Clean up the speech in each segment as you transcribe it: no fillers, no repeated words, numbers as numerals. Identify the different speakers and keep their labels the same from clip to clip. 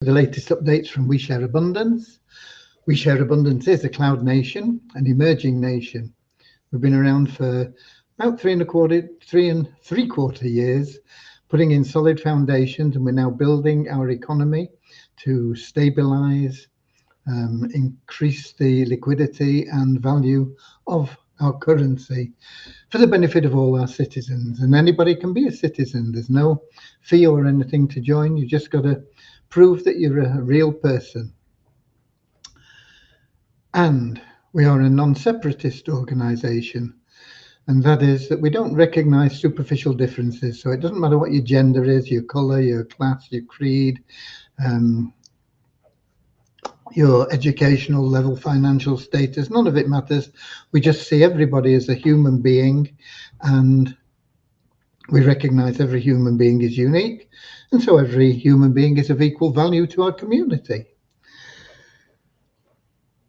Speaker 1: The latest updates from We Share Abundance. We Share Abundance is a cloud nation, an emerging nation. We've been around for about three and three quarter years, putting in solid foundations, and we're now building our economy to stabilize, increase the liquidity and value of our currency for the benefit of all our citizens. And anybody can be a citizen. There's no fee or anything to join. You just got to prove that you're a real person. And we are a non-separatist organization, and that is that we don't recognize superficial differences. So it doesn't matter what your gender is, your color, your class, your creed, your educational level, financial status, none of it matters. We just see everybody as a human being, and we recognize every human being is unique, and so every human being is of equal value to our community.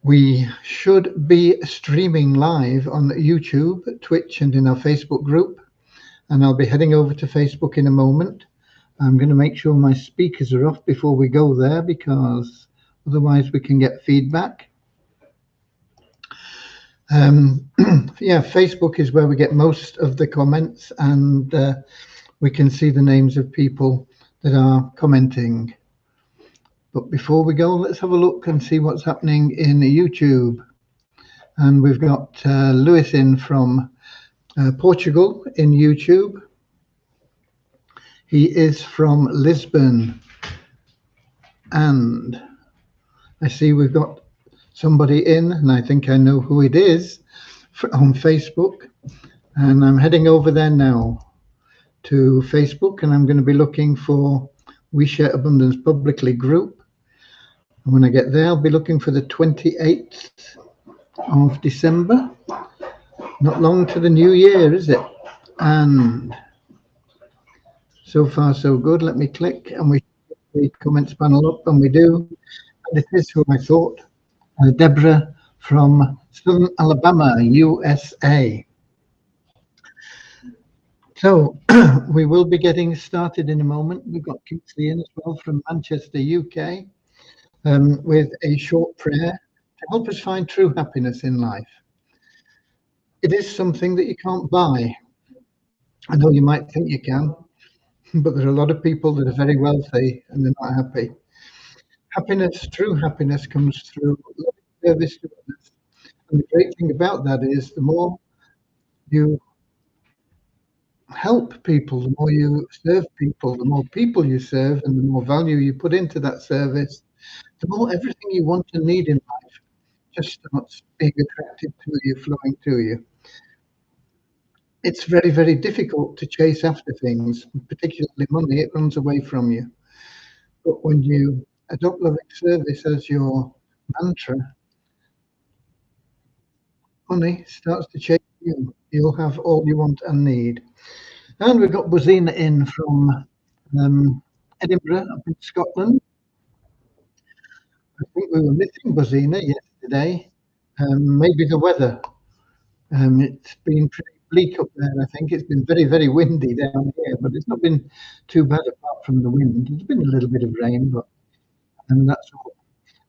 Speaker 1: We should be streaming live on YouTube, Twitch, and in our Facebook group, and I'll be heading over to Facebook in a moment. I'm going to make sure my speakers are off before we go there, because otherwise we can get feedback. Yeah, Facebook is where we get most of the comments, and we can see the names of people that are commenting. But before we go, let's have a look and see what's happening in YouTube. And we've got Lewis in from Portugal in YouTube. He is from Lisbon. And I see we've got somebody in, and I think I know who it is, on Facebook. And I'm heading over there now to Facebook, and I'm going to be looking for We Share Abundance Publicly group. And when I get there, I'll be looking for the 28th of December. Not long to the new year, is it? And so far, so good. Let me click, and we get the comments panel up, and we do. And it is who I thought, Deborah from Southern Alabama, USA. So we will be getting started in a moment. We've got Kingsley in as well from Manchester, UK. With a short prayer to help us find true happiness in life. It is something that you can't buy. I know you might think you can, but there are a lot of people that are very wealthy and they're not happy. Happiness, true happiness, comes through service to others. And the great thing about that is the more you help people, the more you serve people, the more people you serve, and the more value you put into that service, the more everything you want and need in life just starts being attracted to you, flowing to you. It's very, very difficult to chase after things, particularly money. It runs away from you. But when you adopt loving service as your mantra, money starts to chase you. You'll have all you want and need. And we've got Buzina in from Edinburgh, up in Scotland. I think we were missing Buzina yesterday. Maybe the weather. It's been pretty bleak up there. I think it's been very, very windy down here, but it's not been too bad apart from the wind. There's been a little bit of rain, but that's all.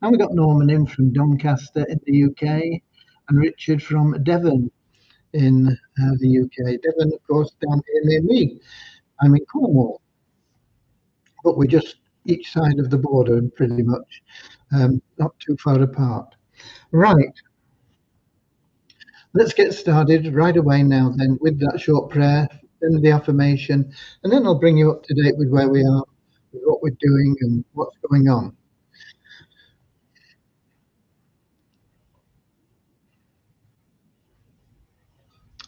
Speaker 1: And we got Norman in from Doncaster in the UK, and Richard from Devon in the UK. Devon, of course, down here near me. I'm in Cornwall, but we're just each side of the border, pretty much, not too far apart. Right. Let's get started right away now then with that short prayer, then the affirmation, and then I'll bring you up to date with where we are, with what we're doing and what's going on.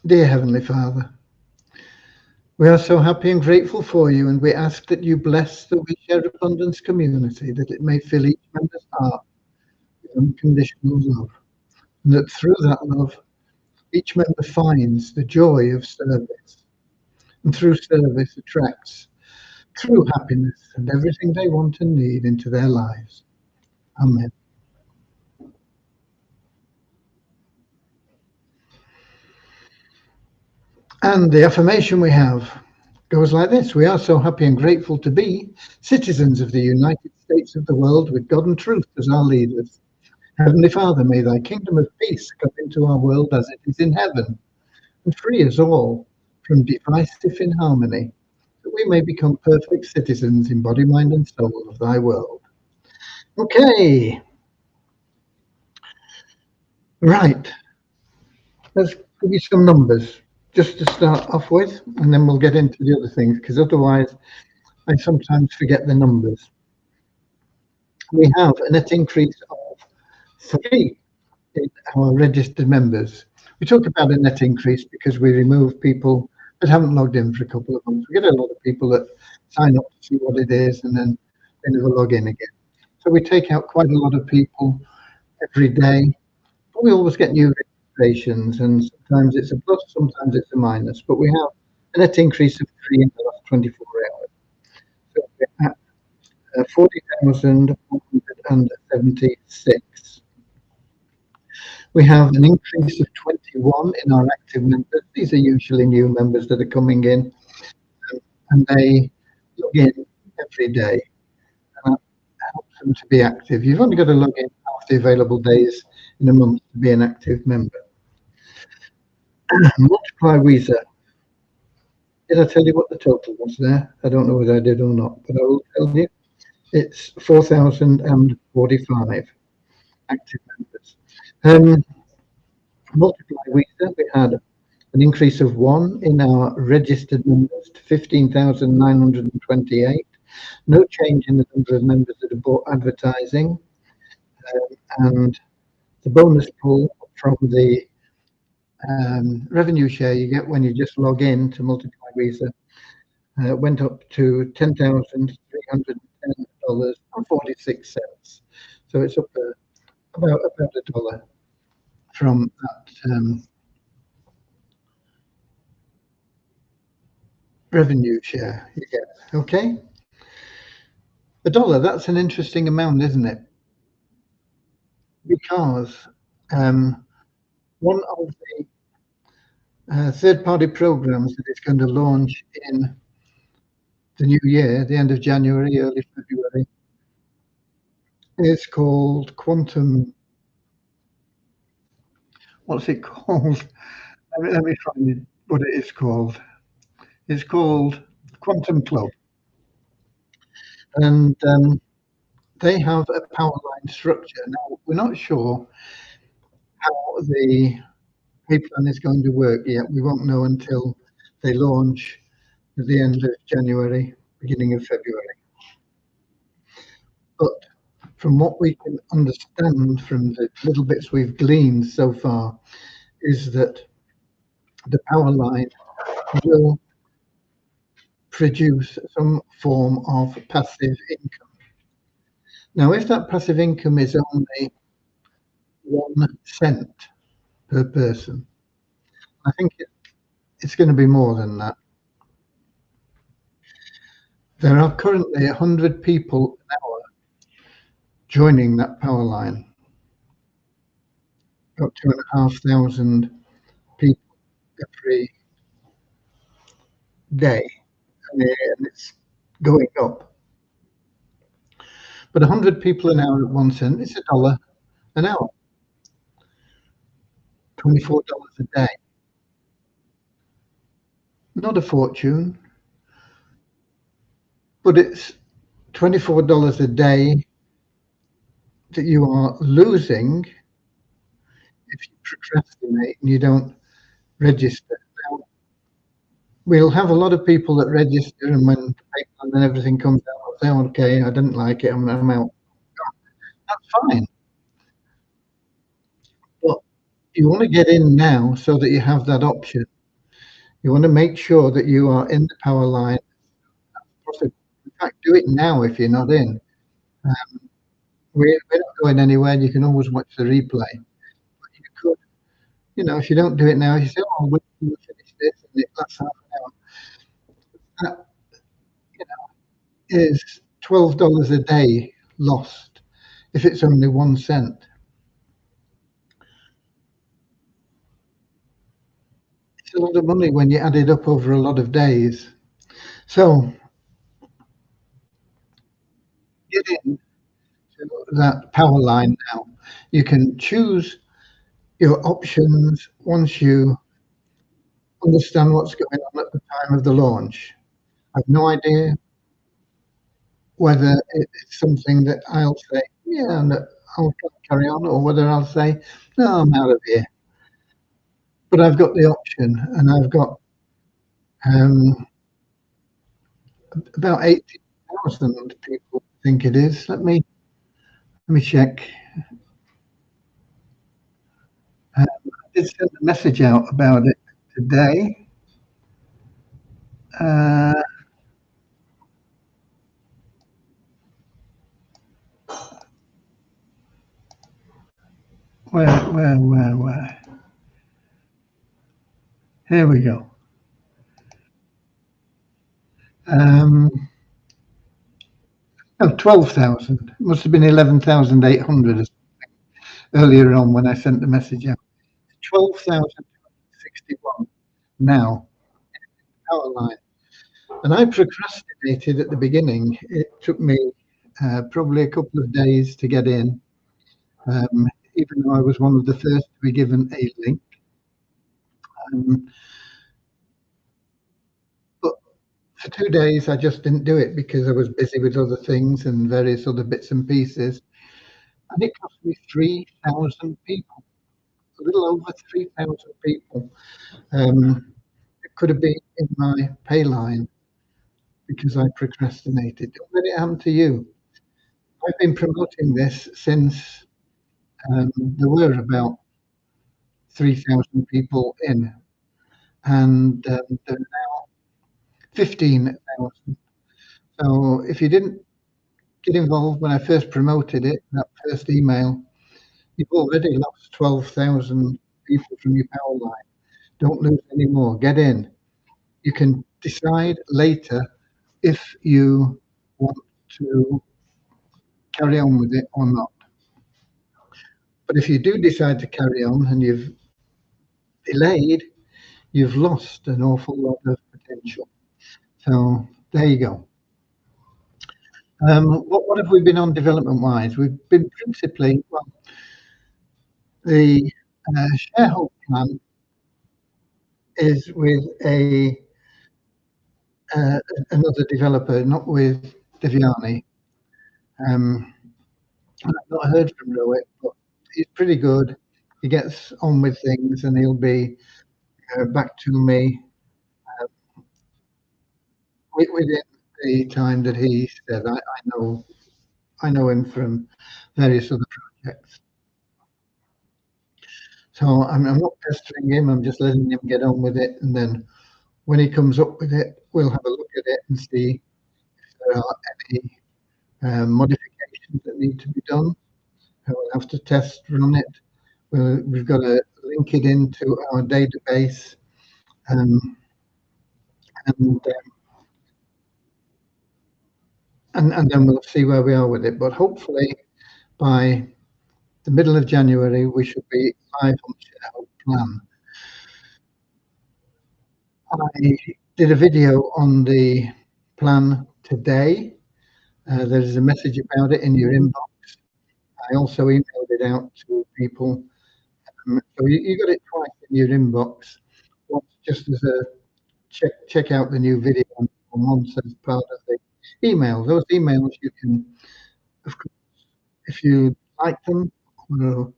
Speaker 1: Dear Heavenly Father, we are so happy and grateful for you, and we ask that you bless the We Share Abundance community, that it may fill each member's heart with unconditional love, and that through that love, each member finds the joy of service, and through service attracts true happiness and everything they want and need into their lives. Amen. And the affirmation we have: goes like this. We are so happy and grateful to be citizens of the United States of the world with God and truth as our leaders. Heavenly Father, may thy kingdom of peace come into our world as it is in heaven, and free us all from divisive inharmony, that we may become perfect citizens in body, mind, and soul of thy world. Okay, right. Let's give you some numbers just to start off with, and then we'll get into the other things, because otherwise I sometimes forget the numbers. We have a net increase of 3 in our registered members. We talk about a net increase because we remove people that haven't logged in for a couple of months. We get a lot of people that sign up to see what it is and then they never log in again. So we take out quite a lot of people every day, but we always get new registrations, and sometimes it's a plus, sometimes it's a minus, but we have a net increase of 3 in the last 24 hours. So we're at 40,176. We have an increase of 21 in our active members. These are usually new members that are coming in, and they log in every day. And that helps them to be active. You've only got to log in half the available days in a month to be an active member. Multiply Weezer. Did I tell you what the total was there? I don't know whether I did or not, but I will tell you. It's 4,045 active members. Multiply Weezer, we had an increase of 1 in our registered members to 15,928. No change in the number of members that have bought advertising. And the bonus pool from the revenue share you get when you just log in to Multiply Weezer went up to $10,310.46. So it's up about $1 from that revenue share you get. Okay, $1, that's an interesting amount, isn't it? Because one of the third-party programs that is going to launch in the new year, the end of January, early February, is called Quantum. What's it called? Let me find it, what it is called. It's called Quantum Club. And they have a power line structure. Now, we're not sure how the pay plan is going to work yet. We won't know until they launch at the end of January, beginning of February. But from what we can understand from the little bits we've gleaned so far, is that the power line will produce some form of passive income. Now, if that passive income is only 1 cent per person, I think it's going to be more than that. There are currently 100 people an hour joining that power line. About 2,500 people every day, and it's going up. But 100 people an hour at 1 cent, it's $1 an hour, $24 a day. Not a fortune, but it's $24 a day that you are losing if you procrastinate and you don't register. Now, we'll have a lot of people that register, and when the paper and everything comes out, they'll say, okay, I didn't like it, I'm out. That's fine. But you want to get in now so that you have that option. You want to make sure that you are in the power line. In fact, do it now if you're not in. We're not going anywhere. You can always watch the replay. But you could, if you don't do it now, you say, oh, we'll finish this, and it lasts half an hour. That, is $12 a day lost if it's only 1 cent. It's a lot of money when you add it up over a lot of days. So get in to that power line now. You can choose your options once you understand what's going on at the time of the launch. I've no idea whether it's something that I'll say, yeah, and I'll carry on, or whether I'll say, no, I'm out of here. But I've got the option, and I've got um, about 80,000 people think it is. Let me check. I did send a message out about it today. Uh, where? Here we go. Um, oh, 12,000. It must have been 11,800 earlier on when I sent the message out. 12,261 now, power line. And I procrastinated at the beginning. It took me probably a couple of days to get in, even though I was one of the first to be given a link. Um, but for 2 days, I just didn't do it because I was busy with other things and various other bits and pieces. And it cost me 3,000 people, a little over 3,000 people. It could have been in my pay line because I procrastinated. Don't let it happen to you. I've been promoting this since there were about 3,000 people in, and there are now 15,000. So if you didn't get involved when I first promoted it, that first email, you've already lost 12,000 people from your power line. Don't lose any more. Get in. You can decide later if you want to carry on with it or not. But if you do decide to carry on and you've delayed, you've lost an awful lot of potential. So there you go. What have we been on development wise? We've been principally, well, the shareholder plan is with a another developer, not with Deviani. Um, I've not heard from Rohit, but he's pretty good. He gets on with things, and he'll be back to me within the time that he said. I know him from various other projects, so I'm not pestering him. I'm just letting him get on with it, and then when he comes up with it, we'll have a look at it and see if there are any modifications that need to be done. We'll have to test run it. We've got to link it into our database, um, and then we'll see where we are with it. But hopefully, by the middle of January, we should be live on the shareholder plan. I did a video on the plan today. There's a message about it in your inbox. I also emailed it out to people. So you got it twice in your inbox. Once just as a check out the new video, and once as part of the email. Those emails you can, of course, if you like them, or,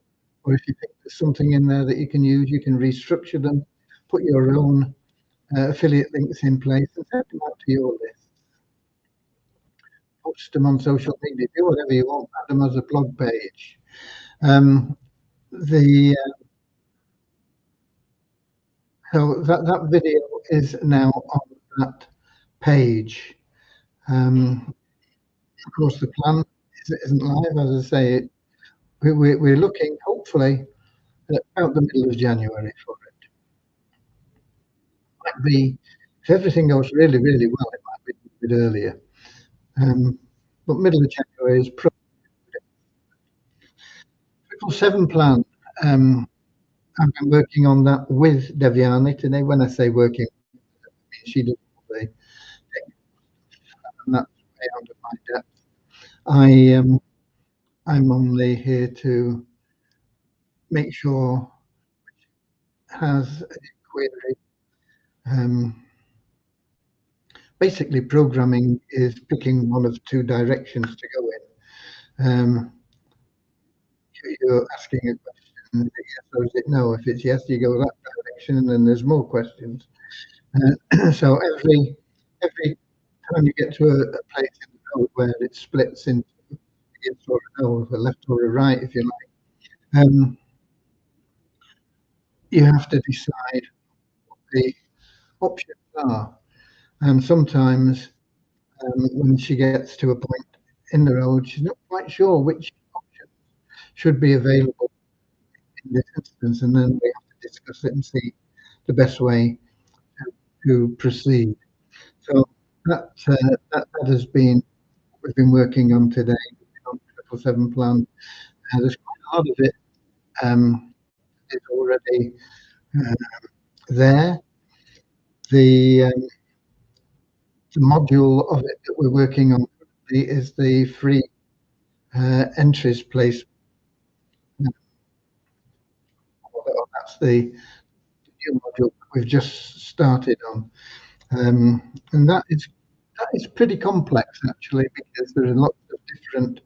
Speaker 1: or if you think there's something in there that you can use, you can restructure them, put your own affiliate links in place, and send them out to your list. Post them on social media, do whatever you want, add them as a blog page. Um, the So that video is now on that page. Of course, the plan isn't live, as I say. We're looking hopefully at about the middle of January for it. Might be if everything goes really well, it might be a bit earlier. But middle of January is probably 777 plan. I've been working on that with Deviani today. When I say working, she does all the and that's way out of my depth. I'm only here to make sure has a query. Basically, programming is picking one of two directions to go in. You're asking a question, is it yes or is it no? If it's yes, you go that direction, and then there's more questions. So every time you get to a place in the code where it splits into a yes or a no, a left or a right, if you like, you have to decide what the options are. And sometimes when she gets to a point in the road, she's not quite sure which option should be available in this instance, and then we have to discuss it and see the best way to proceed. So that has been we've been working on today on 777 plan. There's quite a lot of it is already uh, there. The module of it that we're working on is the free entries place. That's the new module we've just started on, and that is pretty complex actually, because there are lots of different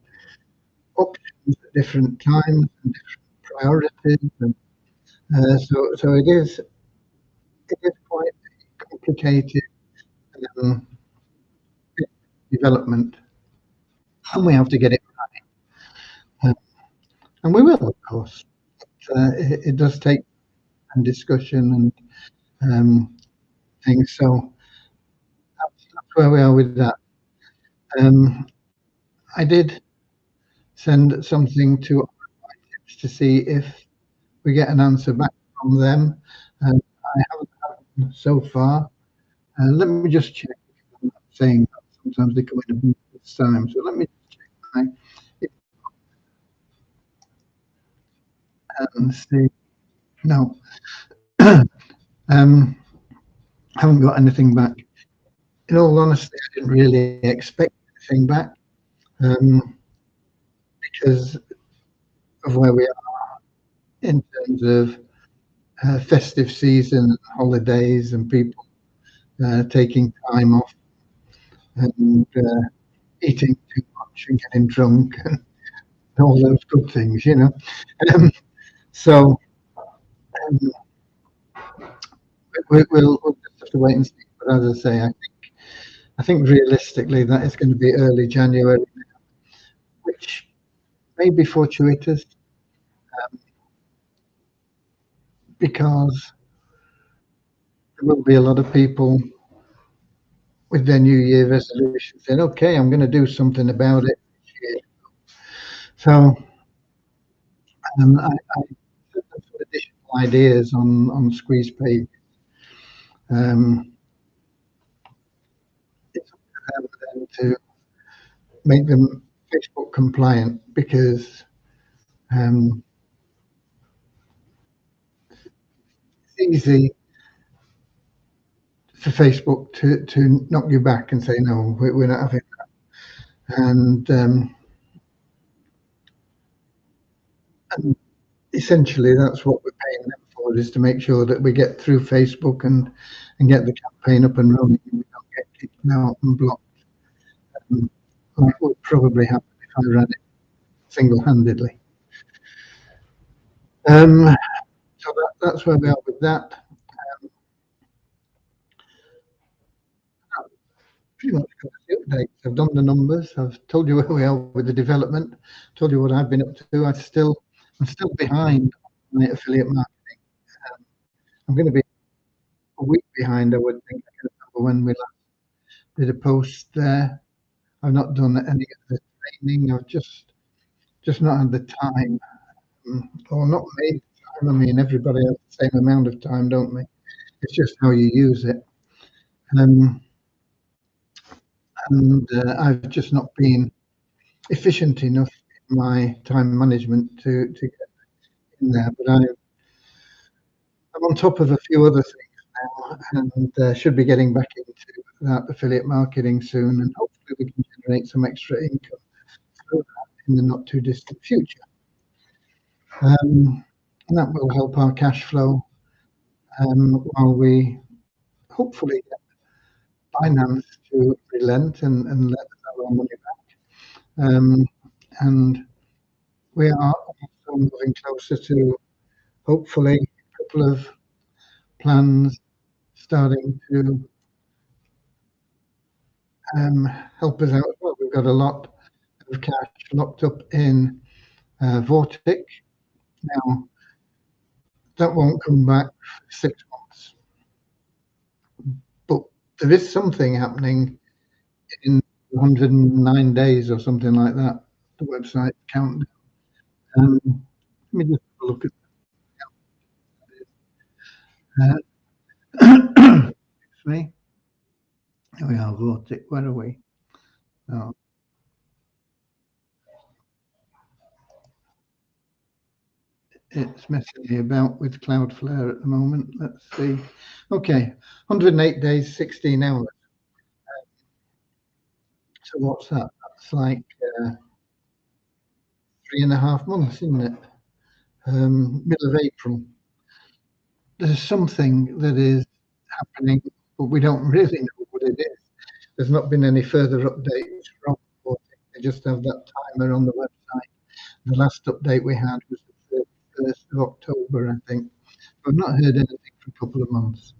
Speaker 1: options at different times and different priorities, and so it is quite complicated um, development, and we have to get it right, and we will, of course. It does take and discussion and things. So that's where we are with that. I did send something to to see if we get an answer back from them, and I haven't had one so far. Let me just check. I'm not saying that sometimes they come in a month's time, so let me check my and see. No, um, haven't got anything back. In all honesty, I didn't really expect anything back because of where we are in terms of festive season, holidays, and people taking time off and eating too much and getting drunk and all those good things, you know. Um, so um, we'll just have to wait and see. But as I say, I think realistically that is going to be early January, which may be fortuitous because there will be a lot of people with their New Year resolutions saying, "Okay, I'm going to do something about it this year." So I put some additional ideas on squeeze page. Um, it's up to them then to make them Facebook compliant, because um, it's easy for Facebook to knock you back and say, no, we're not having that. And essentially that's what we're paying them for, is to make sure that we get through Facebook and get the campaign up and running, and we don't get kicked out and blocked. Like would probably happen if I ran it single-handedly. So that's where we are with that. Pretty much got the updates. I've done the numbers. I've told you where we are with the development. Told you what I've been up to. I'm still behind on the affiliate marketing. I'm going to be a week behind, I would think. I can remember when we last did a post there. I've not done any of the training. I've just not had the time, or not made the time. I mean, everybody has the same amount of time, don't they? It's just how you use it. Um, and I've just not been efficient enough in my time management to get in there. But I'm on top of a few other things now, and should be getting back into that affiliate marketing soon, and hopefully hopefully we can generate some extra income through that in the not too distant future. And that will help our cash flow while we hopefully get finance to relent and let us have our money back. And we are also moving closer to hopefully a couple of plans starting to help us out as well. We've got a lot of cash locked up in Vortic. Now, that won't come back for 6 months. But there is something happening in 109 days or something like that. The website countdown. Let me just have a look at that. Excuse me. Here we are, Vortic. Where are we? Oh. It's messing me about with Cloudflare at the moment. Let's see. Okay, 108 days, 16 hours. So what's that? That's like 3.5 months, isn't it? Middle of April. There's something that is happening, but we don't really know what it is. There's not been any further updates from Vortic. They just have that timer on the website. The last update we had was the 1st of October, I think. I've not heard anything for a couple of months.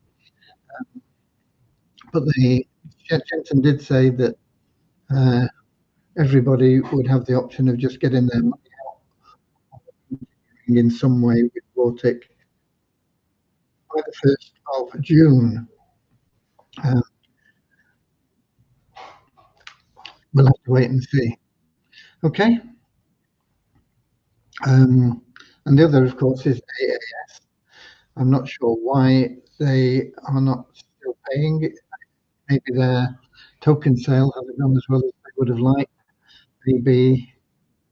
Speaker 1: But Jensen did say that everybody would have the option of just getting their money out in some way with Vortic by the 1st of June. We'll have to wait and see. Okay. And the other, of course, is AAS. I'm not sure why they are not still paying it. Maybe their token sale hasn't gone as well as they would have liked. Maybe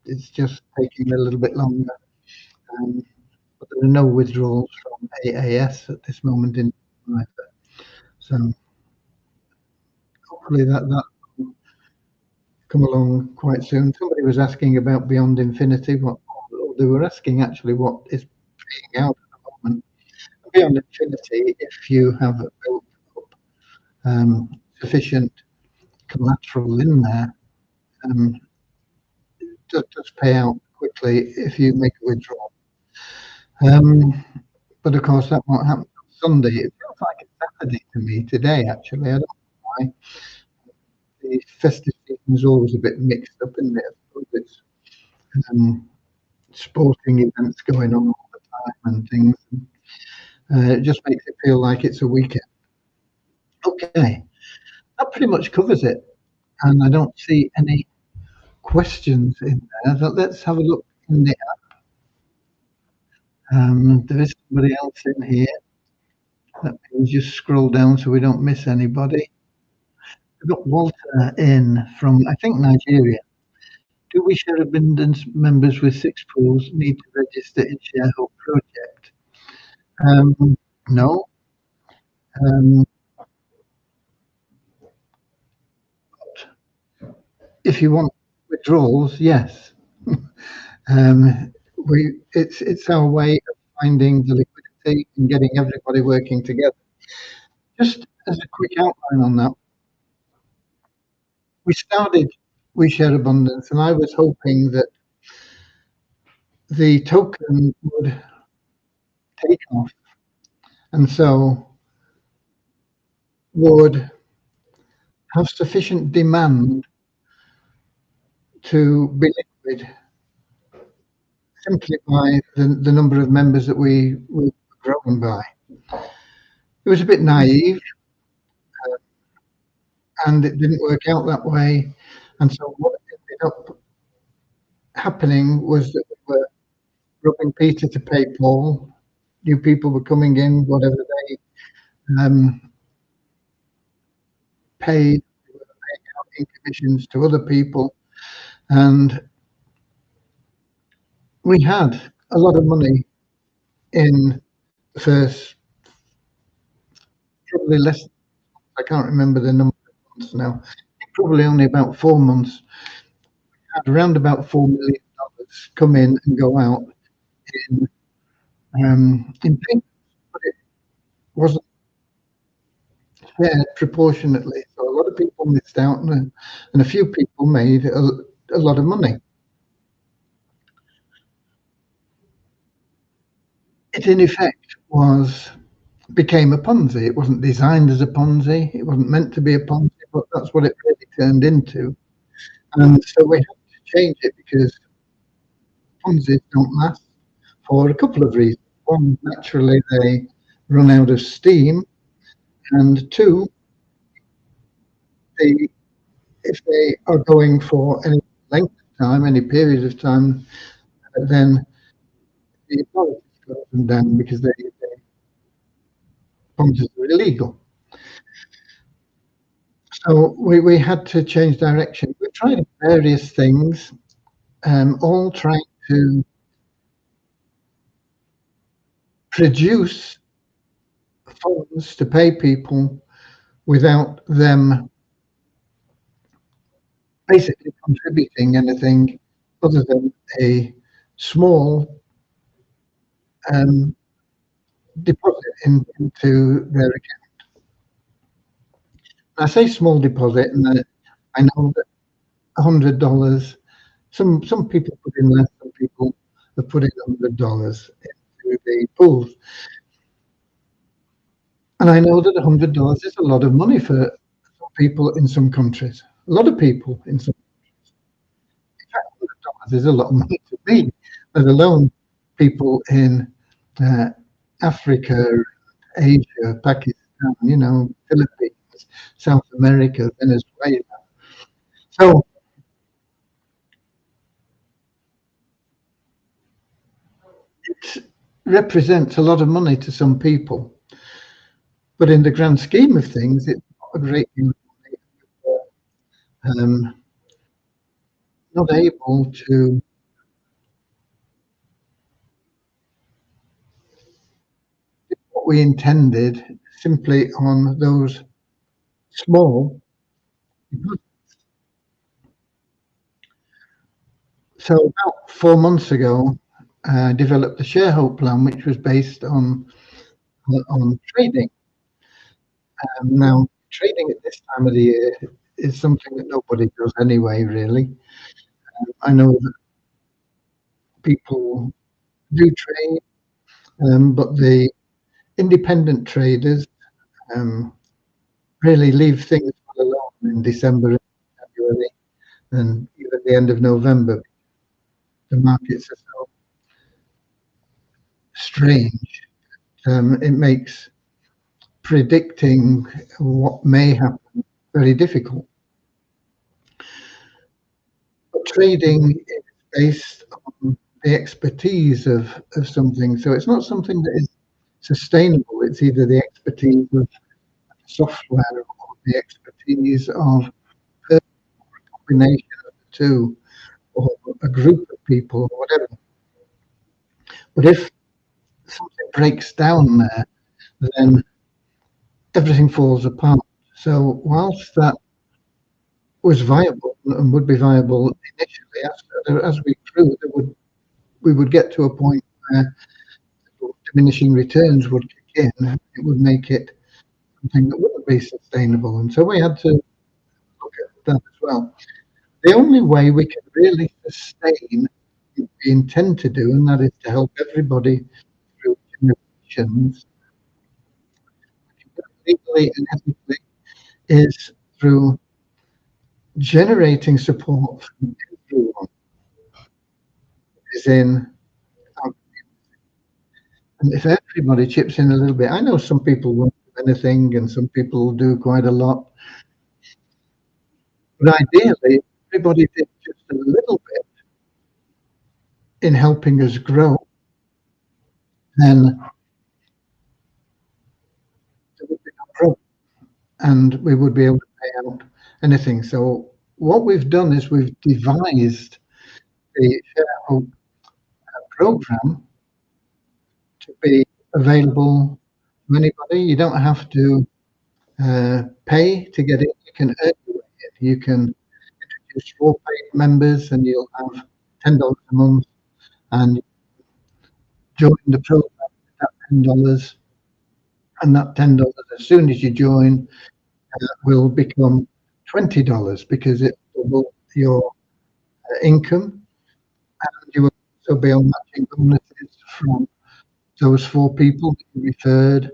Speaker 1: it's just taking a little bit longer. But there are no withdrawals from AAS at this moment in time either. So hopefully that will come along quite soon. Somebody was asking about Beyond Infinity. They were asking actually what is paying out at the moment. Beyond Infinity, if you have built up sufficient collateral in there, it does pay out quickly if you make a withdrawal. But of course, that won't happen on Sunday. It feels like it's Saturday to me today, actually. I don't know why. The festive season is always a bit mixed up, isn't it? It's sporting events going on all the time and things. It just makes it feel like it's a weekend. Okay, that pretty much covers it. And I don't see any questions in there. So let's have a look in the app. There is somebody else in here. Let me just scroll down so we don't miss anybody. We've got Walter in from, I think, Nigeria. Do we share abundance members with 6 pools need to register in Sharehope Project? No. But if you want withdrawals, yes. It's our way of finding the liquidity and getting everybody working together. Just as a quick outline on that, we started We Share Abundance, and I was hoping that the token would take off, and so would have sufficient demand to be liquid simply by the number of members that we were growing by. It was a bit naive, and it didn't work out that way. And so what ended up happening was that we were robbing Peter to pay Paul. New people were coming in, whatever they paid, they were paying out in commissions to other people. And we had a lot of money in the first, probably less, I can't remember the number of months now, probably only about 4 months, had around about $4 million come in and go out in payments, but it wasn't shared proportionately. So a lot of people missed out, and a few people made a lot of money. It in effect became a Ponzi. It wasn't designed as a Ponzi. It wasn't meant to be a Ponzi, but that's what it really turned into. And so we had to change it because Ponzi's don't last for a couple of reasons. One, naturally, they run out of steam, and two, they if they are going for any length of time, any period of time, then the authorities close them down because Ponzi's are illegal. So we had to change direction. We tried various things, all trying to produce funds to pay people without them basically contributing anything other than a small deposit into their account. I say small deposit, and I know that $100. Some people put in less. Some people have put in $100 into the pools, and I know that $100 is a lot of money for some people in some countries. A lot of people in some. In fact, $100 is a lot of money to me, let alone people in uh, Africa, Asia, Pakistan, Philippines, South America, Venezuela. So it represents a lot of money to some people, but in the grand scheme of things, it's not a great deal of money. Not able to do what we intended simply on those small. So about 4 months ago, I developed the ShareHope plan, which was based on trading. Now, trading at this time of the year is something that nobody does anyway, really. I know that people do trade, but the independent traders um, really leave things well alone in December and January and even the end of November. The markets are so strange. It makes predicting what may happen very difficult. But trading is based on the expertise of something. So it's not something that is sustainable. It's either the expertise of software or the expertise of a combination of the two, or a group of people, or whatever. But if something breaks down there, then everything falls apart. So whilst that was viable and would be viable initially, as we grew, we would get to a point where diminishing returns would kick in. It would make it something that wouldn't be sustainable, and so we had to look at that as well. The only way we can really sustain what we intend to do, and that is to help everybody through generations, legally and ethically, is through generating support from everyone, is in our, and if everybody chips in a little bit. I know some people won't do anything and some people do quite a lot, but ideally, if everybody did just a little bit in helping us grow, then there would be no problem and we would be able to pay out anything. So what we've done is we've devised the ShareHope program to be available to anybody. You don't have to pay to get it. You can earn your way You can introduce 4 paid members, and you'll have $10 a month, and join the program with that $10, and that $10, as soon as you join, will become $20 because it will your income, and you will also be on matching bonuses from those 4 people that you referred,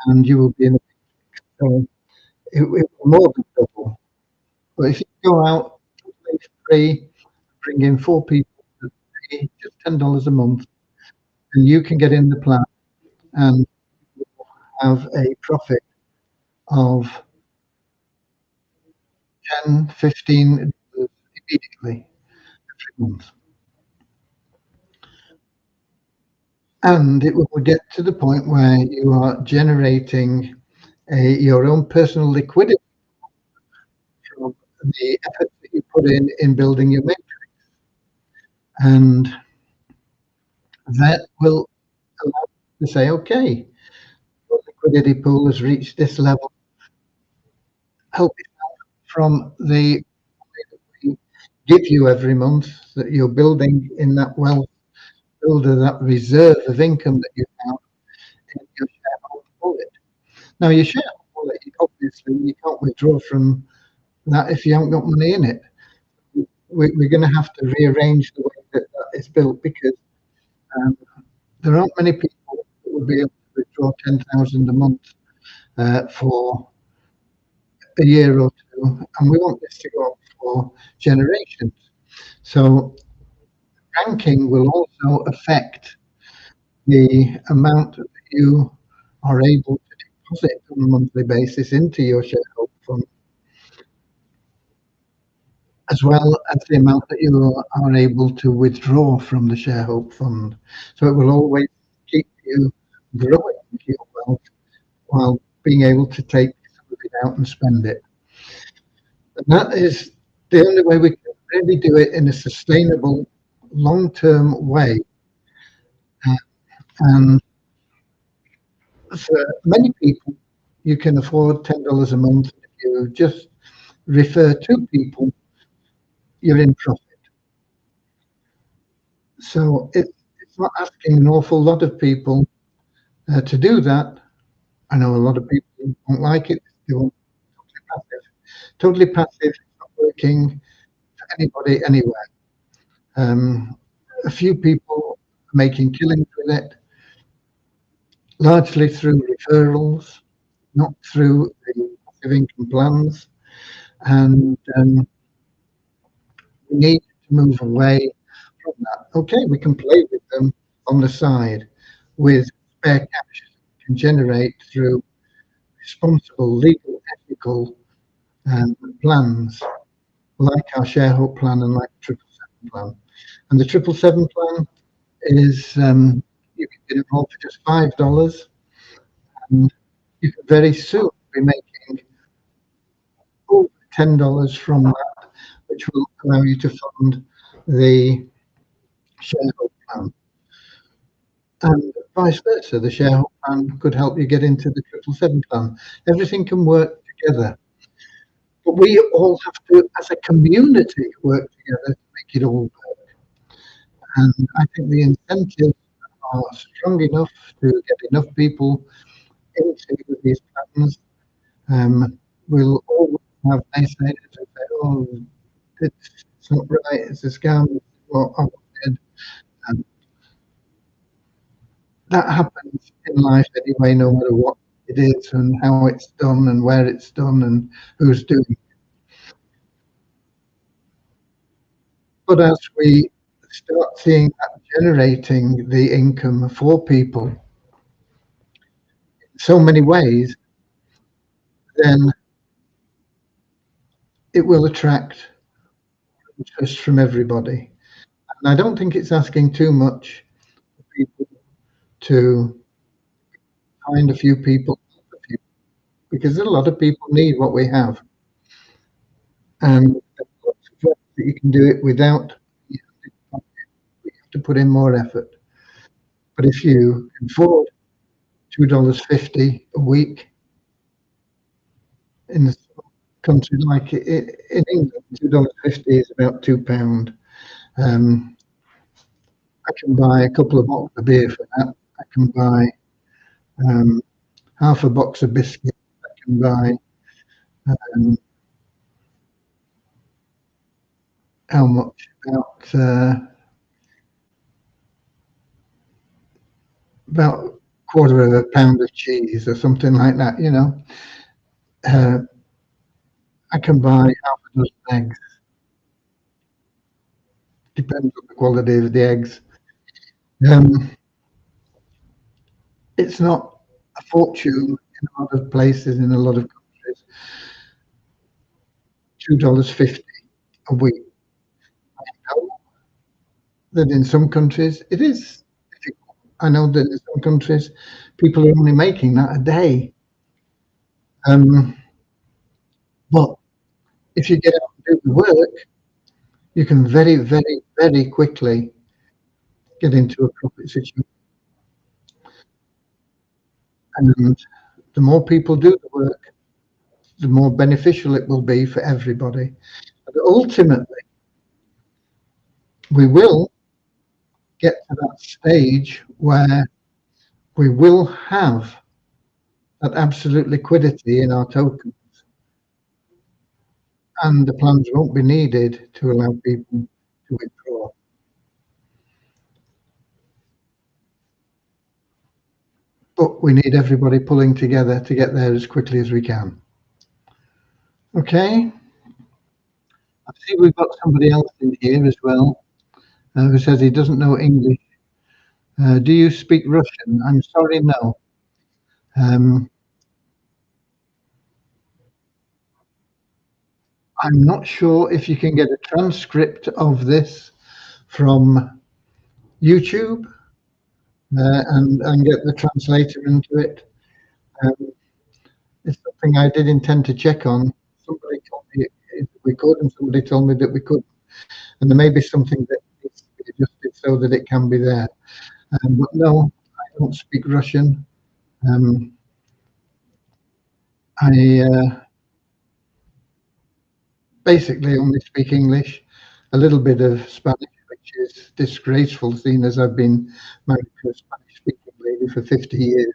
Speaker 1: and you will be in a so it will more than double. But if you go out totally free, bring in 4 people that pay just $10 a month, and you can get in the plan and have a profit of 10, 15 immediately every month. And it will get to the point where you are generating your own personal liquidity from the effort that you put in building your matrix. And that will allow you to say, okay, your liquidity pool has reached this level. Help yourself from the money that we give you every month that you're building in that wealth builder, that reserve of income that you have in your shareholder wallet. Now, your shareholder wallet, obviously, you can't withdraw from that if you haven't got money in it. We're going to have to rearrange the way that that is built because um, there aren't many people that will be able to withdraw 10,000 a month for a year or two, and we want this to go on for generations. So ranking will also affect the amount that you are able to deposit on a monthly basis into your shareholder fund, as well as the amount that you are able to withdraw from the shareholder fund. So it will always keep you growing your wealth while being able to take some of it out and spend it. And that is the only way we can really do it in a sustainable, long-term way. And for many people, you can afford $10 a month. If you just refer 2 people, you're in profit. So it's not asking an awful lot of people to do that. I know a lot of people don't like it. They want totally passive. Totally passive, not working for anybody anywhere. A few people making killings with it, largely through referrals, not through the passive income plans. And we need to move away from that. Okay, we can play with them on the side with spare cash we can generate through responsible, legal, ethical plans like our shareholder plan and like the 777 plan. And the 777 plan is you can get involved for just $5, and you can very soon be making over $10 from that, which will allow you to fund the shareholder plan. And vice versa, the shareholder plan could help you get into the 777 plan. Everything can work together. But we all have to, as a community, work together to make it all work. And I think the incentives are strong enough to get enough people into these plans. We'll always have naysayers who say, oh, it's not right, it's a scam, it's what I wanted. And that happens in life anyway, no matter what it is and how it's done and where it's done and who's doing it. But as we start seeing that generating the income for people in so many ways, then it will attract interest from everybody. And I don't think it's asking too much for people to find a few people, because a lot of people need what we have. And there's lots of ways that you can do it without you have to put in more effort. But if you can afford $2.50 a week in the countries like in England, $2.50 is about £2. I can buy a couple of bottles of beer for that. I can buy um, half a box of biscuits. I can buy um, how much? About quarter of a pound of cheese or something like that. Uh, I can buy half a dozen eggs. Depends on the quality of the eggs. Um, it's not a fortune in a lot of places, in a lot of countries. $2.50 a week. I know that in some countries it is difficult. I know that in some countries people are only making that a day. Um, but if you get out and do the work, you can very, very, very quickly get into a profit situation. And the more people do the work, the more beneficial it will be for everybody. But ultimately, we will get to that stage where we will have that absolute liquidity in our tokens, and the plans won't be needed to allow people to withdraw. But we need everybody pulling together to get there as quickly as we can. Okay, I see we've got somebody else in here as well who says he doesn't know English. Do you speak Russian? I'm sorry, no. Um, I'm not sure if you can get a transcript of this from YouTube and get the translator into it. Um, it's something I did intend to check on. Somebody told me we could, and somebody told me that we could. And there may be something that needs to be adjusted so that it can be there. But no, I don't speak Russian. Um, I basically only speak English, a little bit of Spanish, which is disgraceful, seeing as I've been married to a Spanish-speaking lady for 50 years.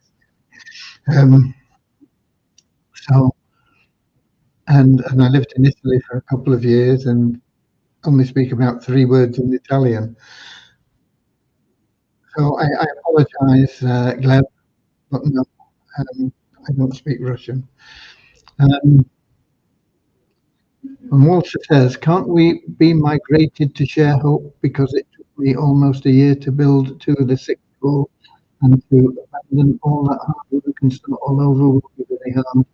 Speaker 1: Um, so, and I lived in Italy for a couple of years and only speak about 3 words in Italian. So I apologise, Gleb, but no, I don't speak Russian. Um, and Walter says, can't we be migrated to ShareHope because it took me almost a year to build to the 6th floor and to abandon all that hard work and start all over will be very hard.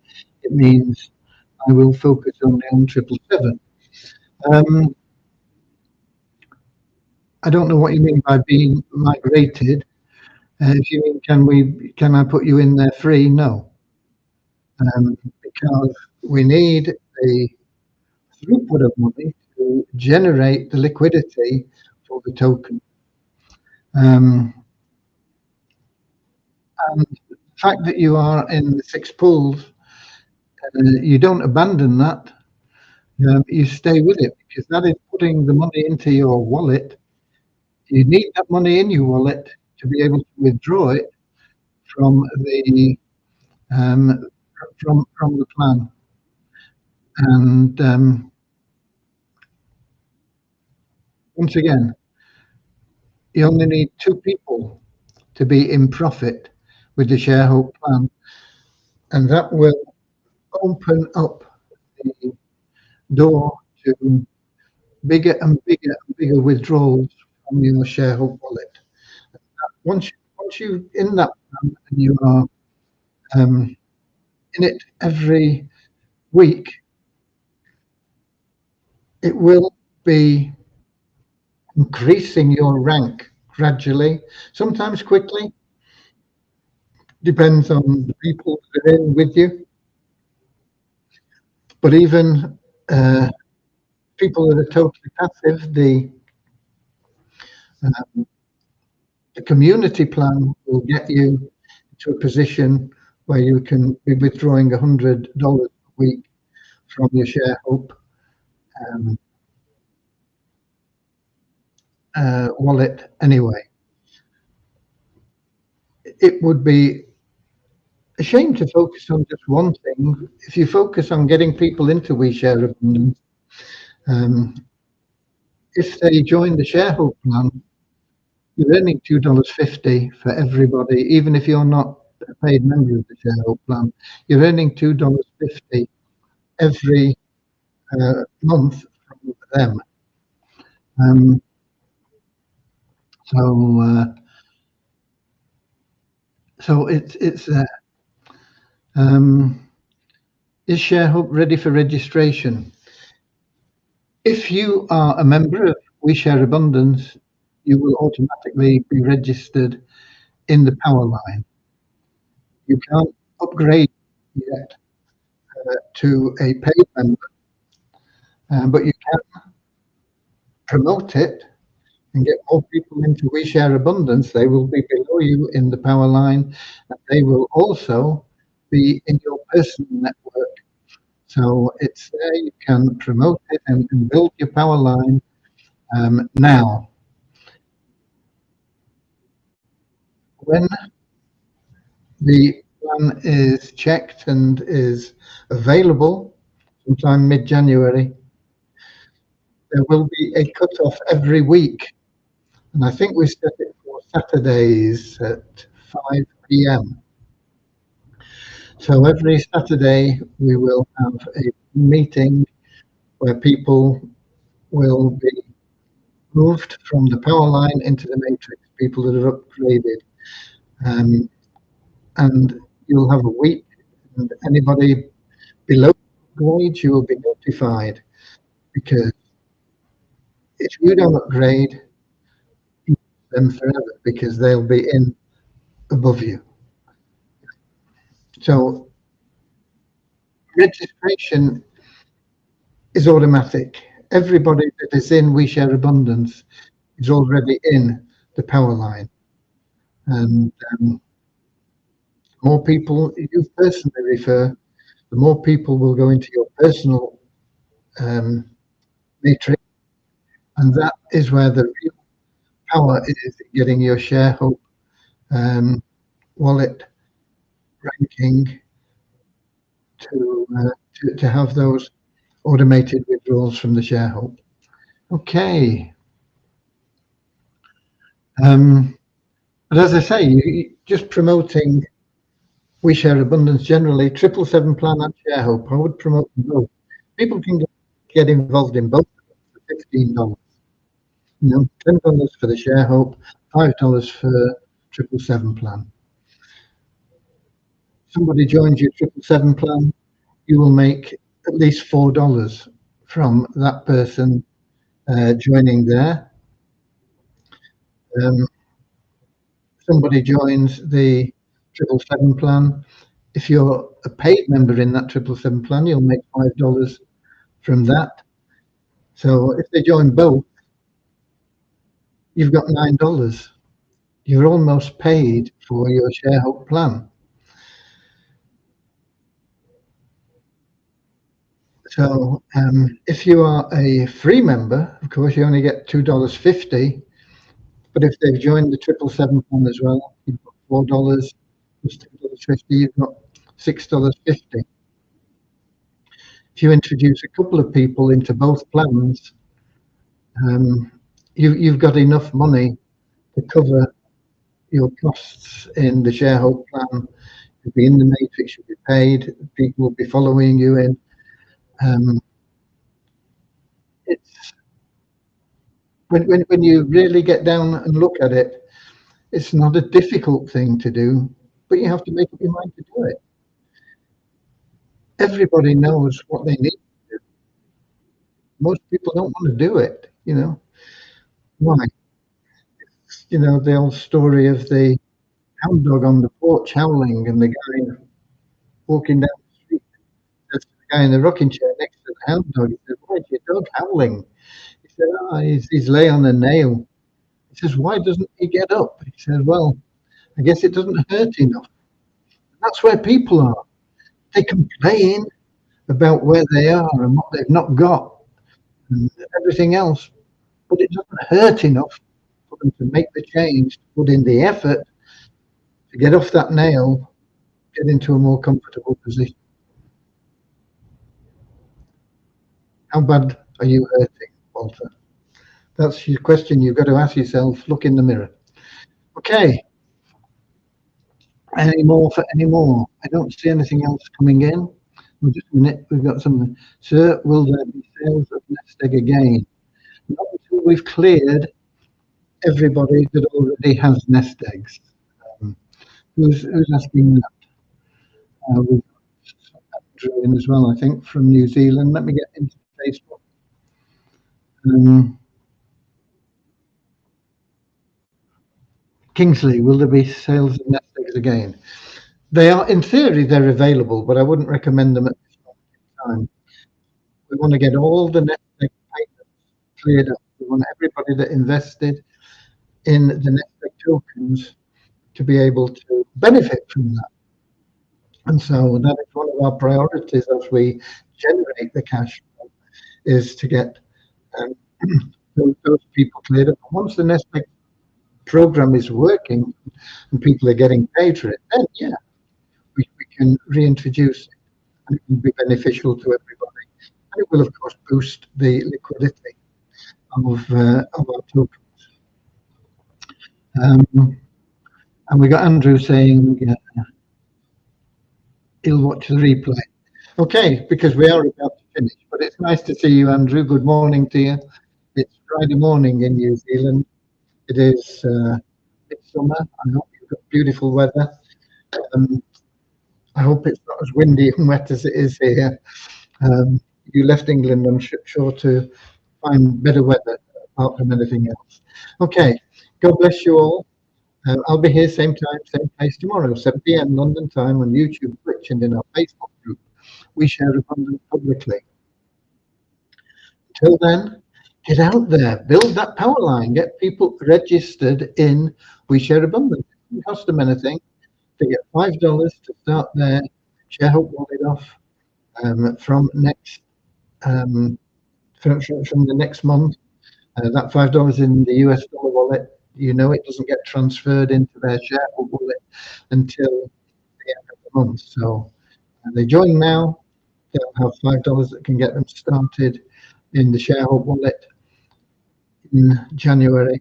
Speaker 1: It means I will focus only on 777. I don't know what you mean by being migrated. If you mean, can I put you in there free? No, because we need the throughput of money to generate the liquidity for the token. And the fact that you are in the 6 pools, you don't abandon that. You stay with it because that is putting the money into your wallet. You need that money in your wallet to be able to withdraw it from the from the plan. And once again, you only need 2 people to be in profit with the ShareHope plan, and that will open up the door to bigger and bigger and bigger withdrawals from your ShareHope wallet. Once you in that plan and you are in it every week, it will be increasing your rank gradually, sometimes quickly, depends on the people that are in with you. But even people that are totally passive, the community plan will get you to a position where you can be withdrawing $100 a week from your ShareHope um, wallet anyway. It would be a shame to focus on just one thing. If you focus on getting people into WeShare Abundance, um, if they join the ShareHope plan, you're earning $2.50 for everybody, even if you're not a paid member of the ShareHope plan. You're earning $2.50 every month from them. Um, so it's is ShareHope ready for registration? If you are a member of WeShare Abundance, you will automatically be registered in the power line. You can't upgrade yet to a paid member, but you can promote it and get more people into WeShare Abundance. They will be below you in the power line, and they will also be in your personal network. So it's there, you can promote it and build your power line now. When the plan is checked and is available sometime mid-January, there will be a cut-off every week. And I think we set it for Saturdays at 5 p.m. So every Saturday we will have a meeting where people will be moved from the power line into the matrix, people that are upgraded. And you'll have a week, and anybody below grade, you will be notified, because if you don't upgrade, you lose them forever, because they'll be in above you. So registration is automatic. Everybody that is in WeShare Abundance is already in the power line, and more people you personally refer, the more people will go into your personal matrix, and that is where the real power is, getting your ShareHope wallet ranking to have those automated withdrawals from the ShareHope. Okay. But as I say, just promoting WeShare Abundance generally, 777 plan and ShareHope, I would promote them both. People can get involved in both for $15. You know, $10 for the ShareHope, $5 for 777 plan. Somebody joins your 777 plan, you will make at least $4 from that person joining there. Somebody joins the 777 plan. If you're a paid member in that 777 plan, you'll make $5 from that. So if they join both, you've got $9. You're almost paid for your ShareHope plan. So if you are a free member, of course, you only get $2.50. But if they've joined the 777 plan as well, you've got $4 plus $2.50, you've got $6.50. If you introduce a couple of people into both plans, you've got enough money to cover your costs in the ShareHope plan. You'll be in the matrix, you'll be paid, people will be following you in. It's when you really get down and look at it, it's not a difficult thing to do, but you have to make up your mind to do it. Everybody knows what they need to do. Most people don't want to do it, you know. Why? You know, the old story of the hound dog on the porch howling, and the guy walking down the street says to the guy in the rocking chair next to the hound dog, he says, "Why is your dog howling?" He said, "Oh, he's lay on a nail." He says, "Why doesn't he get up?" He says, "Well, I guess it doesn't hurt enough." That's where people are. They complain about where they are and what they've not got and everything else. But it doesn't hurt enough for them to make the change, to put in the effort to get off that nail, get into a more comfortable position. How bad are you hurting, Walter? That's your question you've got to ask yourself. Look in the mirror. Okay. Any more for any more? I don't see anything else coming in. Well, just a minute. We've got something. Sir, will there be sales of nest egg again? Not until we've cleared everybody that already has nest eggs. Um, who's asking that? We've got Andrew in as well, I think, from New Zealand. Let me get into Facebook. Kingsley, will there be sales of nest eggs again? They are, in theory, they're available, but I wouldn't recommend them at this moment in time. We want to get all the nest egg payments cleared up. We want everybody that invested in the nest egg tokens to be able to benefit from that. And so that is one of our priorities as we generate the cash flow, is to get those people cleared up. And once the nest egg program is working and people are getting paid for it, then yeah, we can reintroduce it and it can be beneficial to everybody. And it will, of course, boost the liquidity of our tokens. And we got Andrew saying he'll watch the replay. Okay, because we are about to finish, but it's nice to see you, Andrew. Good morning to you. It's Friday morning in New Zealand. It is midsummer. I hope you've got beautiful weather. I hope it's not as windy and wet as it is here. You left England, I'm sure, to find better weather apart from anything else. Okay, God bless you all. I'll be here same time, same place tomorrow, 7 p.m. London time on YouTube, Twitch, and in our Facebook group. We share abundance publicly. Until then, get out there, build that power line, get people registered in We Share Abundance. It doesn't cost them anything. They get $5 to start their Share Hope wallet off from the next month. That $5 in the US dollar wallet, you know, it doesn't get transferred into their Share Hope wallet until the end of the month. So they join now, they'll have $5 that can get them started in the Share Hope wallet in January.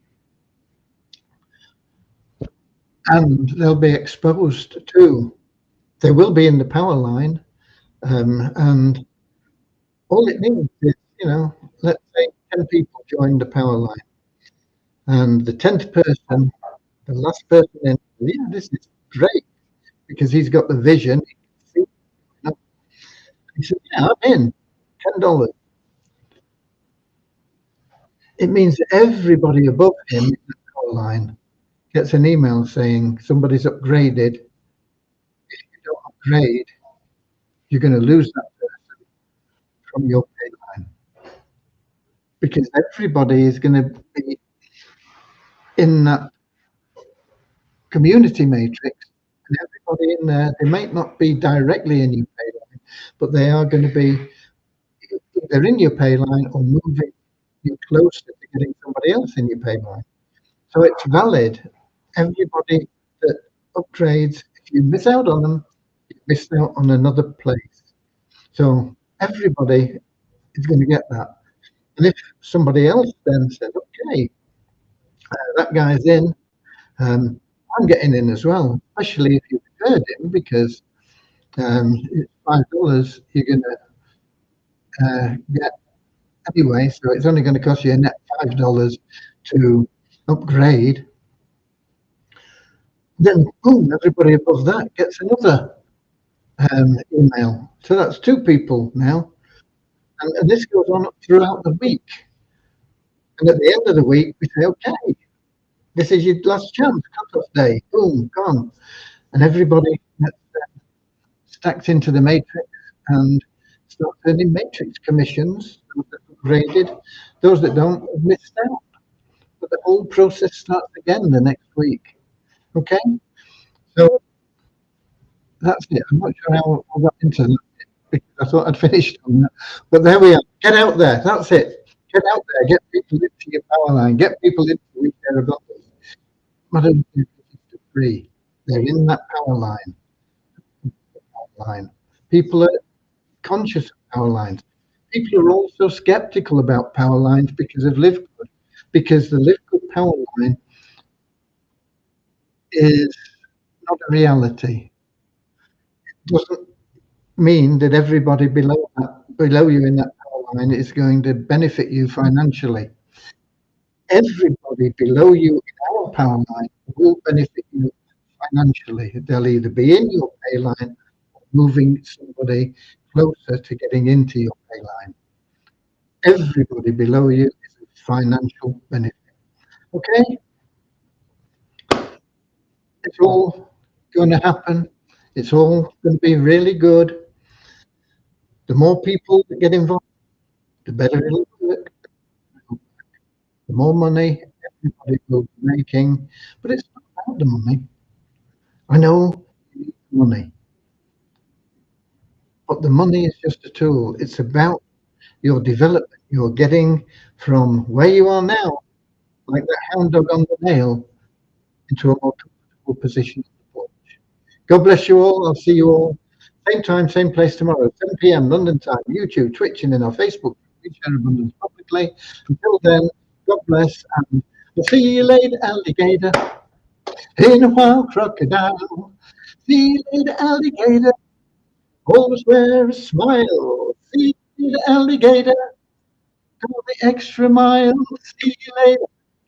Speaker 1: And they'll be exposed to, they will be in the power line. And all it needs is, you know, let's say 10 people join the power line. And the 10th person, the last person in, yeah, this is great because he's got the vision. He said, yeah, I'm in, $10. It means everybody above him in the power line gets an email saying somebody's upgraded. If you don't upgrade, you're going to lose that person from your pay line. Because everybody is going to be in that community matrix, and everybody in there, they might not be directly in your pay line, but they are going to be either in your pay line or moving you closer to getting somebody else in your pay line. So it's valid. Everybody that upgrades, if you miss out on them, you missed out on another place. So everybody is going to get that. And if somebody else then says, okay, that guy's in, I'm getting in as well, especially if you referred him, because it's $5 you're going to get anyway. So it's only going to cost you a net $5 to upgrade. Then boom, everybody above that gets another email. So that's 2 people now. And this goes on throughout the week. And at the end of the week, we say, okay, this is your last chance, cut-off day, boom, gone. And everybody gets stacked into the matrix and start earning matrix commissions. Those that upgraded, those that don't have missed out. But the whole process starts again the next week. Okay? So that's it. I'm not sure how I got into that. because I thought I'd finished on that. But there we are. Get out there. That's it. Get out there. Get people into your power line. Get people into We Care Abundance. Madam, free. They're in that power line. People are conscious of power lines. People are also skeptical about power lines because of Live Good, because the Live Good power line is not a reality. It doesn't mean that everybody below you in that power line is going to benefit you financially. Everybody below you in our power line will benefit you financially. They'll either be in your pay line or moving somebody closer to getting into your pay line. Everybody below you is a financial benefit. Okay, it's all going to happen. It's all going to be really good. The more people that get involved, the better it'll work. The more money everybody will be making. But it's not about the money. I know you need money, but the money is just a tool. It's about your development. You're getting from where you are now, like that hound dog on the nail, into a more comfortable position on the porch. God bless you all. I'll see you all same time, same place tomorrow, 7 p.m. London time, YouTube, Twitch, and in our Facebook. We share abundance publicly. Until then, God bless, and I'll see you later, alligator. In a while, crocodile. See you later, alligator. Always wear a smile. See you later, alligator. Go the extra mile. See you later.